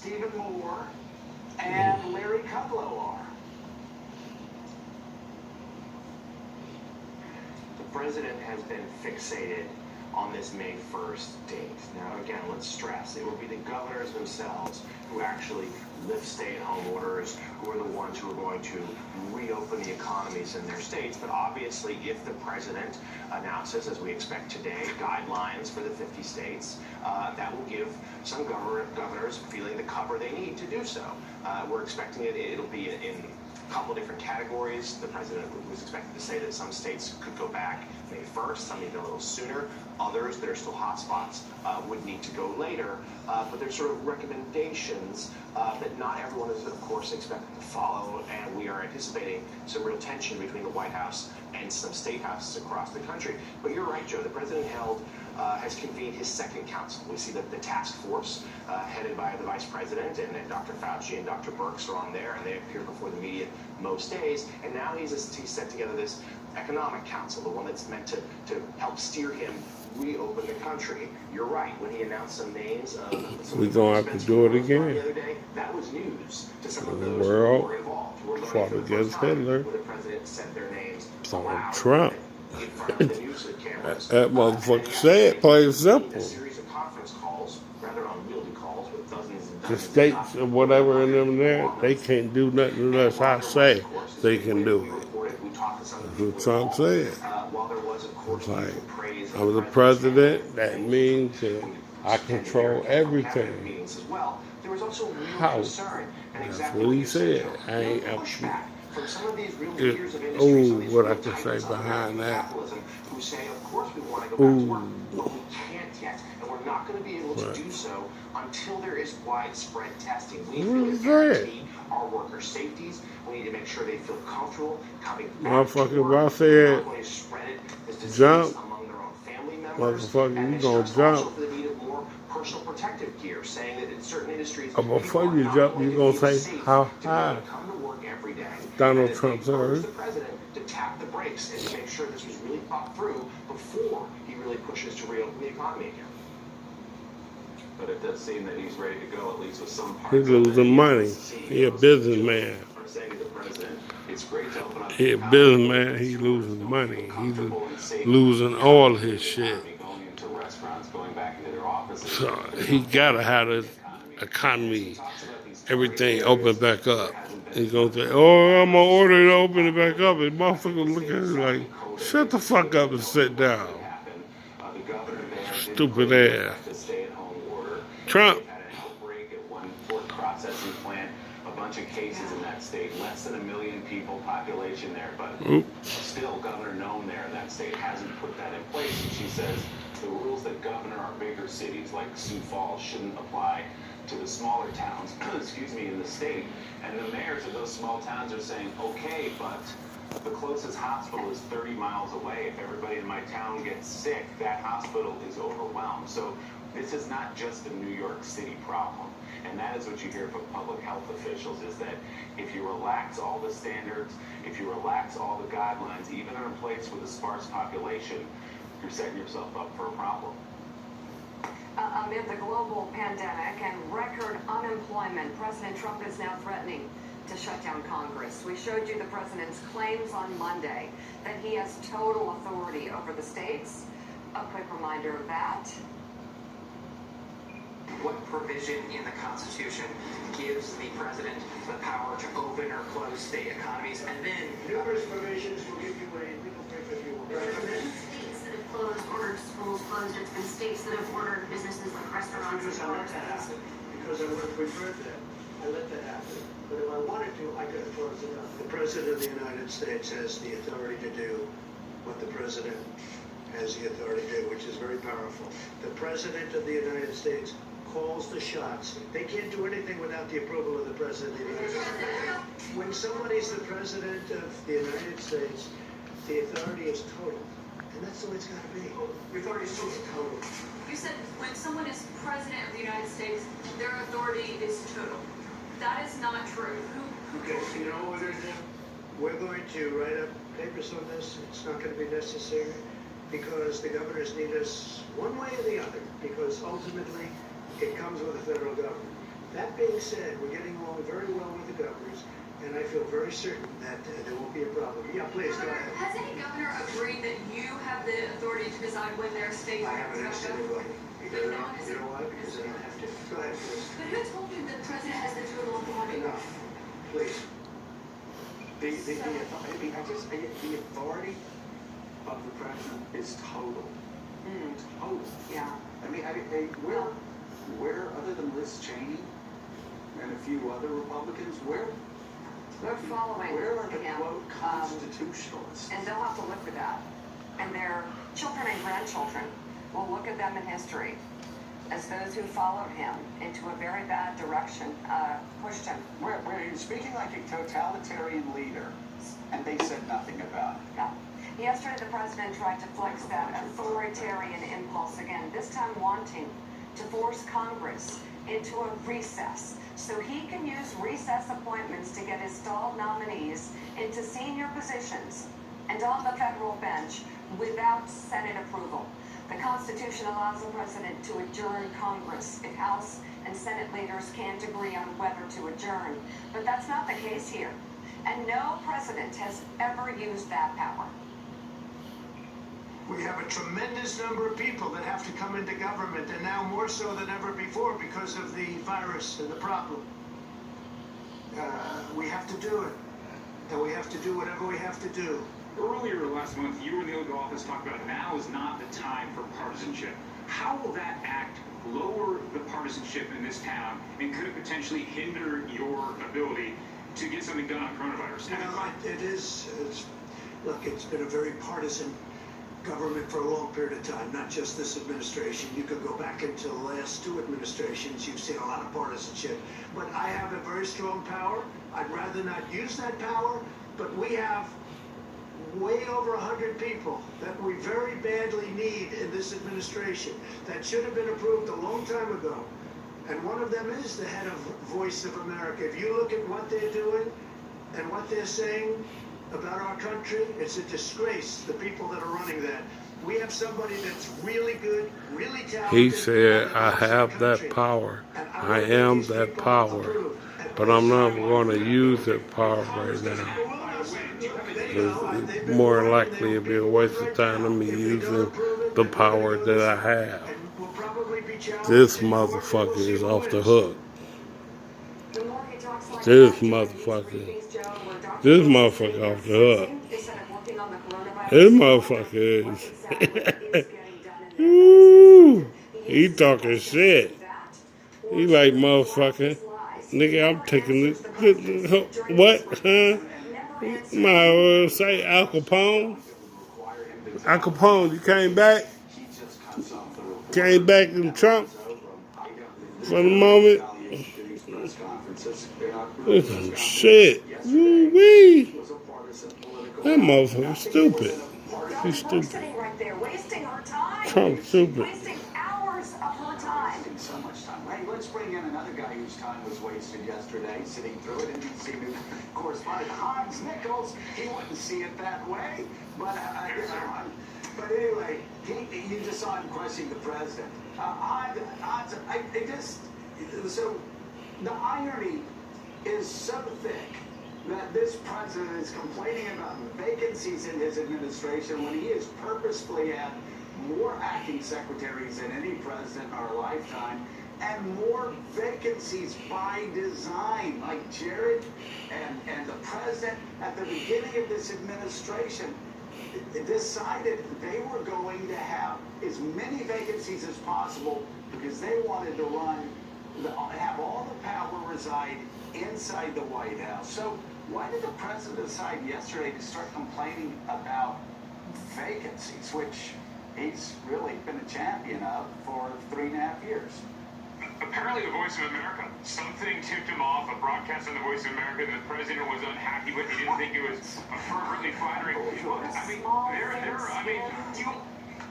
Stephen Moore and Larry Kudlow are. The president has been fixated on this May 1st date. Now, again, let's stress, it will be the governors themselves who actually lift stay-at-home orders, who are the ones who are going to reopen the economies in their states. But obviously, if the president announces, as we expect today, guidelines for the 50 states, that will give some governors feeling the cover they need to do so. We're expecting it'll be in a couple different categories. The president was expected to say that some states could go back May 1st, some even a little sooner. Others that are still hotspots would need to go later. But there's sort of recommendations that not everyone is, of course, expected to follow. And we are anticipating some real tension between the White House and some state houses across the country. But you're right, Joe. The president has convened his second council. We see that the task force headed by the vice president and Dr. Fauci and Dr. Birx are on there, and they appear before the media most days. And now he's set together this economic council, the one that's meant to help steer him reopen the country. You're right. When he announced some names of we're going to have to do it again. The other day, that was news to some of The those world who were involved. Who were fought against Hitler. the president said their names Donald Trump. in front of the news cameras. That motherfucker said, plain simple. A series of conference calls, rather unwieldy calls, with dozens and The dozens states or whatever in them there, they can't do nothing unless I say they can do it. That's what Trump said. It's like, I'm the president, that means that I control everything. How? That's what he said. I ain't what I can say behind that. We're not going to be able to do so until there is widespread testing. We What need is to that? guarantee our workers' safeties. We need to make sure they feel comfortable coming back Motherfucker, to work. if I said Not going to spread this disease jump, among their own family members. motherfucker, And you it gonna stressed also jump. for the need of more personal protective gear, saying that in certain industries, Before people are you not jump, going you to gonna feel say safe how to be high able to come to work every day. Donald And Trump they urged said. the president to tap the brakes and to make sure this was really thought through before he really pushes to reopen the economy again. But it does seem that he's ready to go, at least with some parts. He's losing money. He a businessman. Are saying to the president, it's great to open up. He a businessman. He losing money. He losing all his shit. Going into restaurants, going back into their offices. So he gotta have the economy, everything open back up. He's gonna say, "Oh, I'm gonna order it to open it back up." And motherfucker look at it like, "Shut the fuck up and sit down." Stupid ass. Trump. Had an outbreak at one pork processing plant, a bunch of cases in that state, less than 1 million people population there, but still Governor Noem there in that state hasn't put that in place. And she says the rules that govern our bigger cities like Sioux Falls shouldn't apply to the smaller towns, in the state. And the mayors of those small towns are saying, okay, but the closest hospital is 30 miles away. If everybody in my town gets sick, that hospital is overwhelmed. So this is not just a New York City problem. And that is what you hear from public health officials, is that if you relax all the standards, if you relax all the guidelines, even in a place with a sparse population, you're setting yourself up for a problem. Amid the global pandemic and record unemployment, President Trump is now threatening to shut down Congress. We showed you the president's claims on Monday that he has total authority over the states. A quick reminder of that. What provision in the Constitution gives the president the power to open or close state economies? And then numerous provisions will give you a legal break if you will. There's been states that have closed, ordered schools closed. There's been states that have ordered businesses like restaurants and I let that happen because I would have preferred that. I let that happen. But if I wanted to, I could have closed it up. The President of the United States has the authority to do what the President has the authority to do, which is very powerful. The President of the United States calls the shots. They can't do anything without the approval of the President of the United States. When somebody's the President of the United States, the authority is total. And that's the way it's got to be. The authority is total. You said when someone is President of the United States, their authority is total. That is not true. Okay, so you know what we're going to do? We're going to write up papers on this. It's not going to be necessary because the governors need us one way or the other, because ultimately it comes with the federal government. That being said, we're getting along very well with the governors, and I feel very certain that there won't be a problem. Yeah, please, go Governor, ahead. has any governor agreed that you have the authority to decide when their state I haven't is asked going to go? anybody. But no one has- You know why? Because I don't have to. Go ahead, please. But who told you the president has the total authority? Enough. Please. The authority of the president is total. Total. Yeah. I mean, where, other than Liz Cheney and a few other Republicans, where We're following are the him, quote constitutionalists? and they'll have to look at that. And their children and grandchildren will look at them in history as those who followed him into a very bad direction, pushed him. Where you're speaking like a totalitarian leader, and they said nothing about it. Yeah. Yesterday, the president tried to flex that authoritarian impulse again, this time wanting to force Congress into a recess so he can use recess appointments to get his stalled nominees into senior positions and on the federal bench without Senate approval. The Constitution allows the president to adjourn Congress if House and Senate leaders can't agree on whether to adjourn. But that's not the case here. And no president has ever used that power. We have a tremendous number of people that have to come into government, and now more so than ever before because of the virus and the problem. We have to do it, and we have to do whatever we have to do. Earlier last month, you were in the oath of office talking about now is not the time for partisanship. How will that act lower the partisanship in this town, and could it potentially hinder your ability to get something done on coronavirus? You know, look, it's been a very partisan government for a long period of time, not just this administration. You could go back into the last two administrations, you've seen a lot of partisanship. But I have a very strong power. I'd rather not use that power, but we have way over 100 people that we very badly need in this administration that should have been approved a long time ago. And one of them is the head of Voice of America. If you look at what they're doing and what they're saying about our country, it's a disgrace, the people that are running that. We have somebody that's really good, really talented. He said, I have that power. I am that power. But I'm not going to use that power right now. It's more likely it'd be a waste of time of me using the power that I have. This motherfucker is off the hook. This motherfucker off the hook. This motherfucker is. Ooh, he talking shit. He like, motherfucker. Nigga, I'm taking this. What? Huh? Might well say Al Capone. Al Capone, you came back? Came back in Trump for the moment? This is shit. Woo-wee. That motherfucker's stupid. He's stupid. Trump's stupid. Wasting hours of her time. So much time. Hey, let's bring in another guy whose time was wasted yesterday, sitting through it. NBC News correspondent Hans Nichols. He wouldn't see it that way, but but anyway, you just saw him questioning the president. So the irony is so thick that this president is complaining about vacancies in his administration when he has purposefully had more acting secretaries than any president in our lifetime, and more vacancies by design, like Jared and the president at the beginning of this administration decided they were going to have as many vacancies as possible because they wanted to have all the power reside inside the White House. So why did the president decide yesterday to start complaining about vacancies, which he's really been a champion of for 3.5 years? Apparently the Voice of America, something tipped him off, a broadcast on the Voice of America that the president was unhappy with. He didn't think it was appropriately flattering.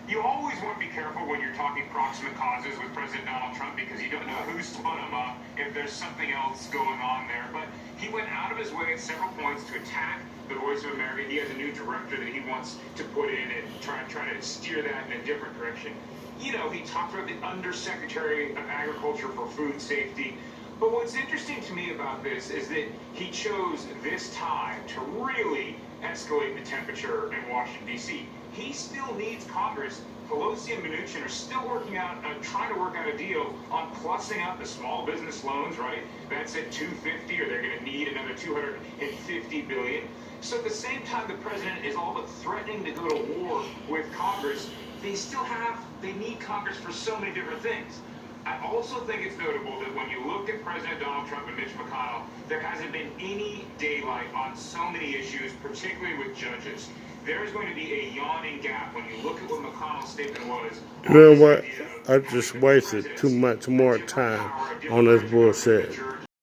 You always want to be careful when you're talking proximate causes with President Donald Trump because you don't know who spun him up, if there's something else going on there. But he went out of his way at several points to attack the Voice of America. He has a new director that he wants to put in and try to steer that in a different direction. You know, he talked about the Undersecretary of Agriculture for Food Safety. But what's interesting to me about this is that he chose this time to really escalate the temperature in Washington, D.C. He still needs Congress. Pelosi and Mnuchin are still trying to work out a deal on plussing up the small business loans, right? That's at $250, or they're going to need another $250 billion. So at the same time, the president is all but threatening to go to war with Congress. They need Congress for so many different things. I also think it's notable that when you look at President Donald Trump and Mitch McConnell, there hasn't been any daylight on so many issues, particularly with judges. There is going to be a yawning gap when you look at what McConnell's statement was. You know what? I just wasted too much more time on this bullshit.